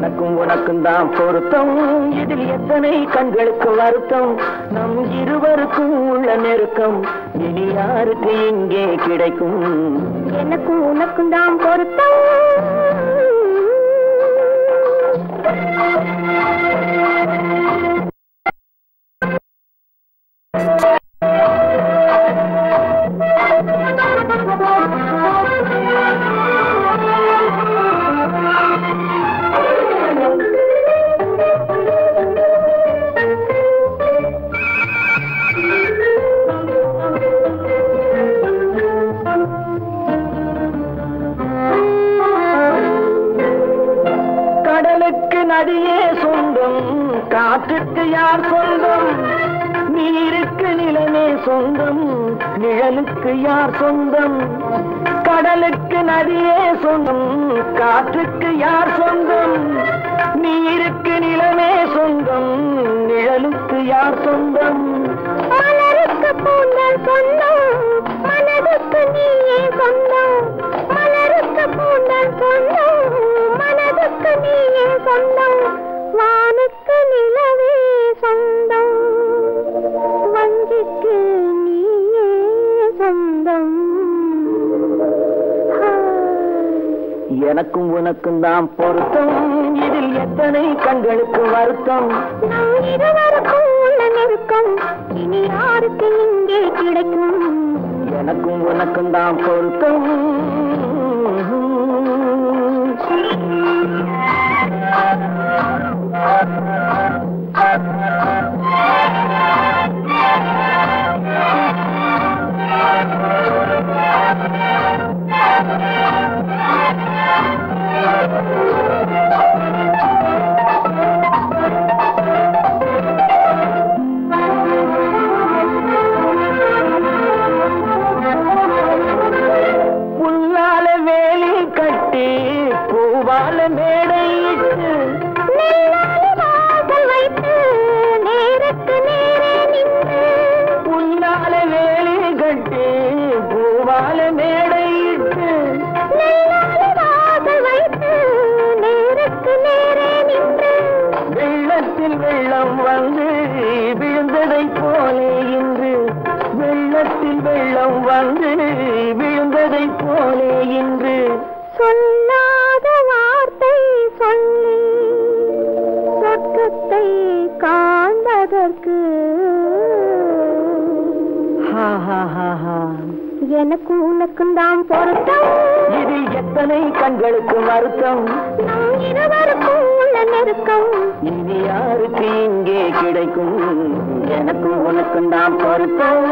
எனக்கும் உனக்கும் தான் பொருத்தம், இதில் எத்தனை கண்களுக்கு வருத்தம், நம் இருவருக்கும் உள்ள நெருக்கம் இனி யாருக்கு இங்கே கிடைக்கும்? எனக்கும் உனக்கும் தான் பொருத்தம். நதியே சொந்தம், காற்றுக்கு யார் சொந்தம், நீருக்கு நிலமே சொந்தம், நிழலுக்கு யார் சொந்தம்? கடலுக்கு நதியே சொந்தம், காற்றுக்கு யார் சொந்தம், நீருக்கு நிலமே சொந்தம், நிழலுக்கு யார் சொந்தம்? மலருக்கு பூந்தல் சொந்தம், மனதுக்கு நீயே சொந்தம், மலருக்கு பூந்தல் சொந்தம், மனதுக்கு நீயே சொந்தம், வானுக்கு நிலவே சொந்தம், வஞ்சிக்கு நீயே சொந்தம். எனக்கும் உனக்கும் தான் பொருத்தம், இதில் எத்தனை கண்களுக்கு வருத்தம், நம் இருவருக்கும் உள்ள நெருக்கம் இனி யாருக்கு இங்கே கிடைக்கும்? எனக்கும் உனக்கும் தான் பொருத்தம். புல்லால வேலி கட்டி பூவால மேடையிட்டு வைத்து நேருக்கு நேரே நின்று, புல்லால வேலி கட்டி பூவால மேடையிட்டு வைத்து நேருக்கு நேரே நின்று, வெள்ளத்தில் வெள்ளம் வந்து விழுந்ததை போலே இன்று, வெள்ளத்தில் வெள்ளம் வந்து விழுந்ததை போலே இன்று, சொல்லாத வார்த்தை சொல்லி சொர்க்கத்தை காண்பதற்கு எனக்கு உனக்கும் தான் பொருத்தம், இதில் எத்தனை கண்களுக்கு வருத்தம், நம் இருவருக்கும் உள்ள நெருக்கம் இனி யாருக்கு இங்கே கிடைக்கும்? எனக்கு உனக்கும் தான் பொருத்தம்.